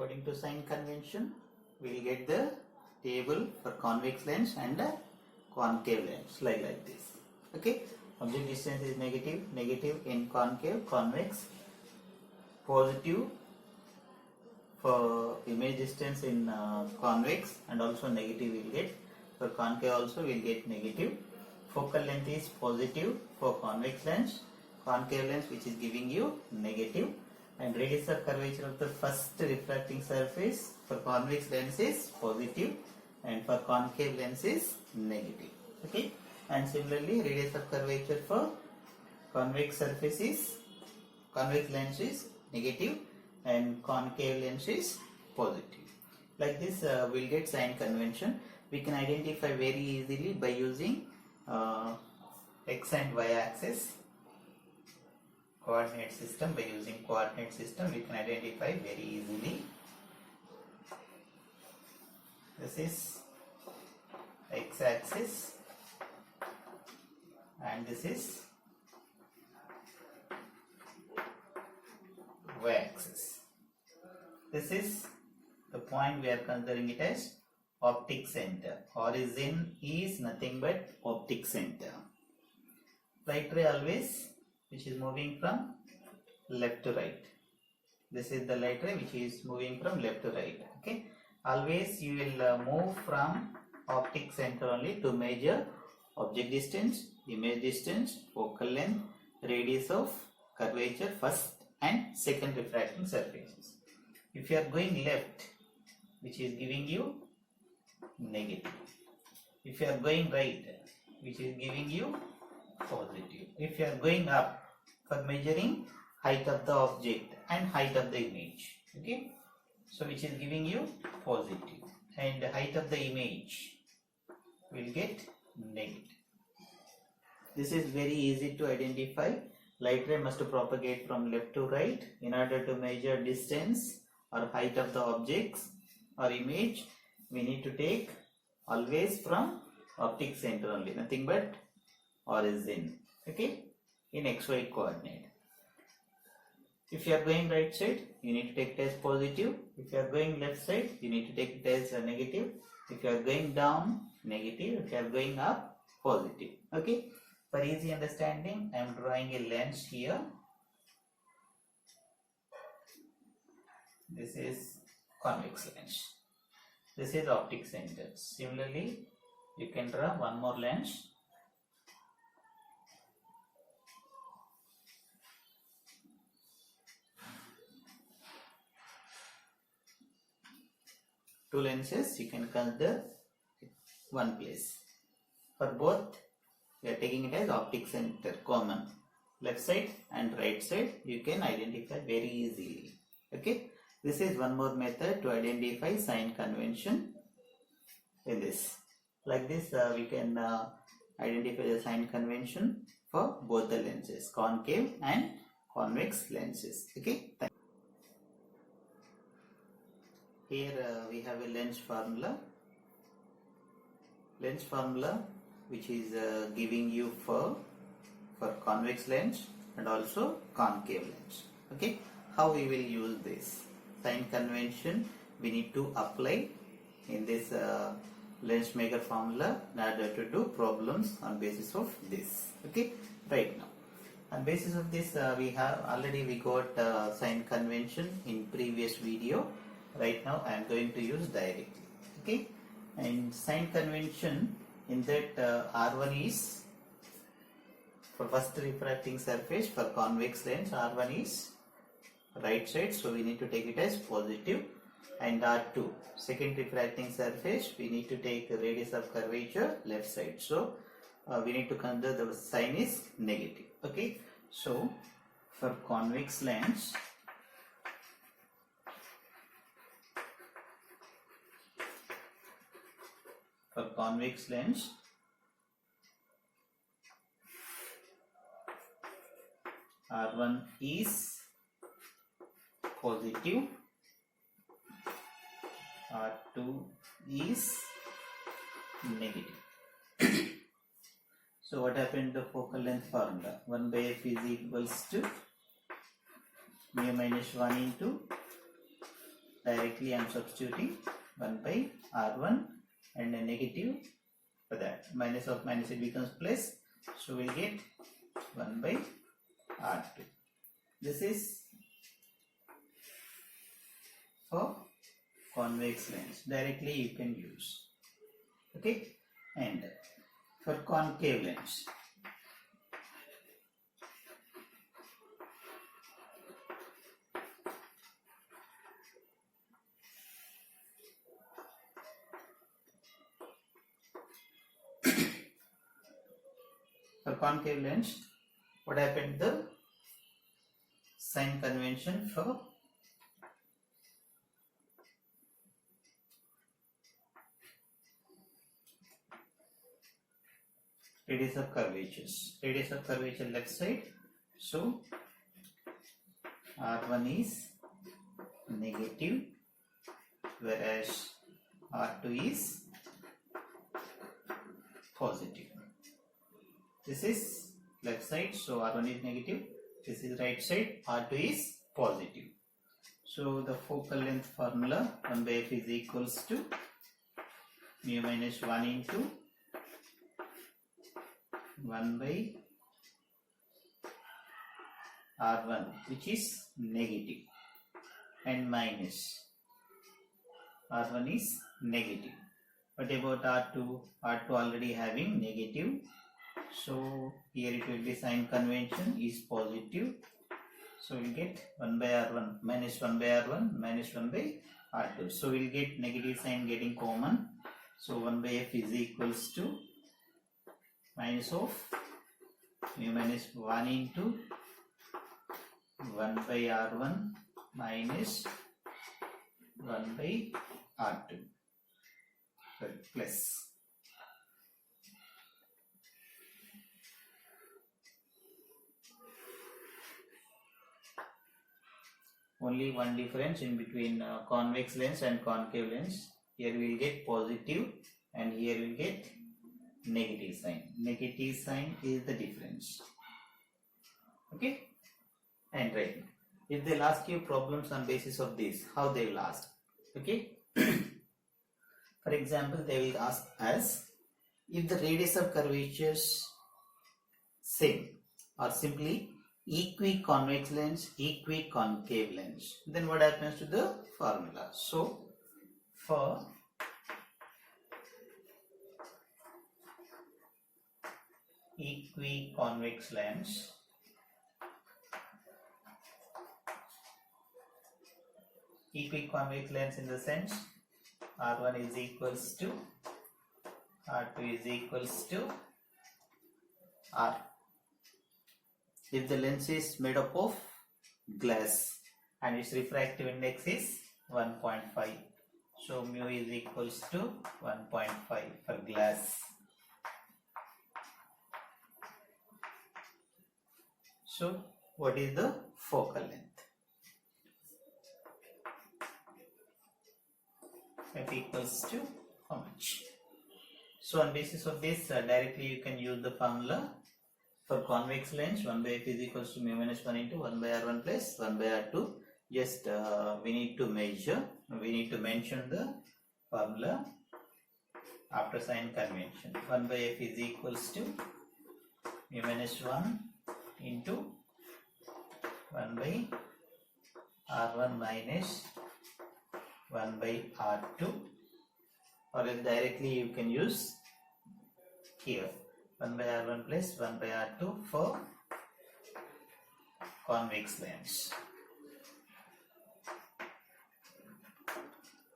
according to sign convention, we will get the table for convex lens and concave lens like this. Okay, object distance is negative in concave, convex, positive for image distance in convex, and also negative we will get for concave, also we will get negative. Focal length is positive for convex lens, concave lens which is giving you negative, and radius of curvature of the first refracting surface for convex lens is positive and for concave lens is negative. Okay, and similarly radius of curvature for convex surface is, convex lens is negative and concave lens is positive. Like this we'll get sign convention. We can identify very easily by using x and y axis coordinate system. By using coordinate system we can identify very easily. This is x axis and this is y axis. This is the point we are considering it as optic center. Origin is nothing but optic center. Light ray always which is moving from left to right. This is the light ray which is moving from left to right. Okay, always you will move from optic center only to measure object distance, image distance, focal length, radius of curvature first and second refracting surfaces. If you are going left, which is giving you negative. If you are going right, which is giving you positive. If you are going up for measuring height of the object and height of the image, okay, so which is giving you positive, and height of the image will get negative. This is very easy to identify. Light ray must propagate from left to right. In order to measure distance or height of the objects or image, we need to take always from optic center only, nothing but origin. Okay, in xy coordinate. If you are going right side, you need to take it as positive. If you are going left side, you need to take it as a negative. If you are going down, negative. If you are going up, positive. Okay, for easy understanding, I am drawing a lens here. This is convex lens. This is optic center. Similarly, you can draw one more lens. Two lenses you can consider one place. For both, we are taking it as optic center common. Left side and right side you can identify very easily. Okay, this is one more method to identify sign convention in this. Like this we can identify the sign convention for both the lenses, concave and convex lenses. Okay. Here we have a lens formula. Lens formula which is giving you for convex lens and also concave lens. Okay, how we will use this sign convention? We need to apply in this lens maker formula in order to do problems on basis of this. Okay, right now on basis of this we got sign convention in previous video. Right now I am going to use directly. Okay, and sign convention in that R1 is for first refracting surface for convex lens, R1 is right side, so we need to take it as positive, and R2 second refracting surface we need to take radius of curvature left side, so we need to consider the sign is negative. Okay, so for convex lens, R1 is positive, R2 is negative. So what happened to the focal length formula? 1 by f is equals to mu minus 1 into directly I am substituting 1 by R1 and a negative for that. Minus of minus it becomes plus. So we'll get 1 by R2. This is for convex lens. Directly you can use. Okay. And for concave lens, what happened? The sign convention for radius of curvatures. Radius of curvature left side. So R1 is negative, whereas R2 is positive. This is left side, so R1 is negative. This is right side, R2 is positive. So the focal length formula 1 by f is equals to mu minus 1 into 1 by R1, which is negative, and minus R1 is negative. What about R2? R2 already having negative. So here it will be sign convention is positive. So we'll get 1 by R1 minus 1 by R1 minus 1 by R2. So we'll get negative sign getting common. So 1 by f is equals to minus of mu minus 1 into 1 by R1 minus 1 by R2. Sorry, plus. Only one difference in between convex lens and concave lens. Here we will get positive and here we will get negative sign. Negative sign is the difference. Okay? And right. If they'll ask you problems on basis of this, how they will ask? Okay? For example, they will ask us if the radius of curvatures same or simply equiconvex lens, equiconcave lens, then what happens to the formula? So for equiconvex lens, equiconvex lens in the sense R1 is equals to R2 is equals to R. If the lens is made up of glass and its refractive index is 1.5, so mu is equals to 1.5 for glass. So what is the focal length? F equals to how much? So on basis of this, directly you can use the formula for convex lens. 1 by f is equals to mu minus 1 into 1 by R1 plus 1 by R2. Just we need to mention the formula after sign convention. 1 by f is equals to mu minus 1 into 1 by R1 minus 1 by R2, or else directly you can use here 1 by R1 plus 1 by R2 for convex lens.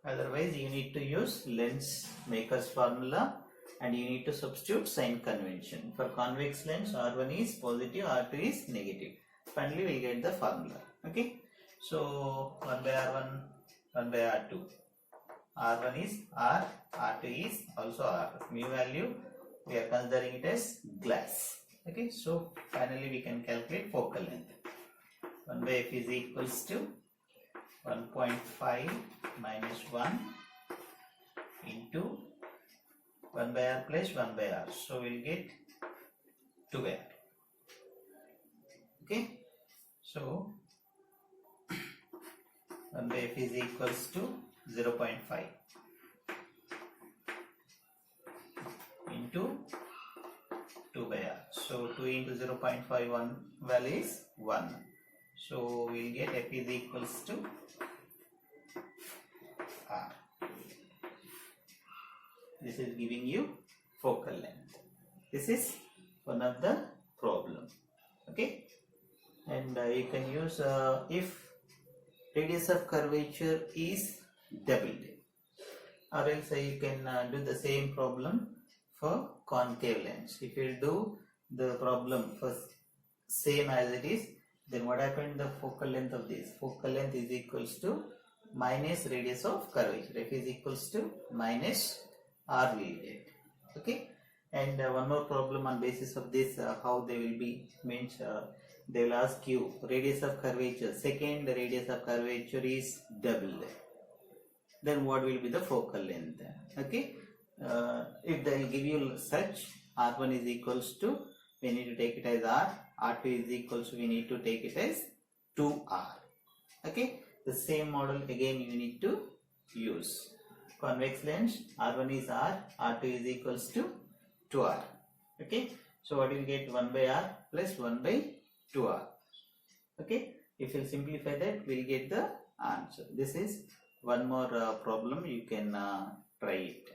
Otherwise you need to use lens maker's formula and you need to substitute sign convention. For convex lens, R1 is positive, R2 is negative. Finally we will get the formula. Okay, so 1 by R1, 1 by R2. R1 is R, R2 is also R. Mu value we are considering it as glass. Okay, so finally we can calculate focal length. 1 by f is equals to 1.5 minus 1 into 1 by R plus 1 by R. So we'll get 2R. Okay, so 1 by f is equals to 0.5 into 2 by r. So 2 into 0.5, one value is 1. So we'll get f is equals to r. This is giving you focal length. This is one of the problem. Okay, and you can use if radius of curvature is doubled, or else you can do the same problem for concave lens. If you do the problem for same as it is, then what happened? The focal length of this focal length is equals to minus radius of curvature. F is equals to minus r will get. Okay, and one more problem on basis of this, how they will be means they will ask you radius of curvature, second radius of curvature is doubled, then what will be the focal length? Okay, if they will give you such, r1 is equals to, we need to take it as r, r2 is equals to, we need to take it as 2r. Okay, the same model again you need to use. Convex lens, r1 is r, r2 is equals to 2r. Okay, so what you get? 1 by r plus 1 by 2r. Okay, if you simplify that, we'll get the answer. This is one more problem, you can try it.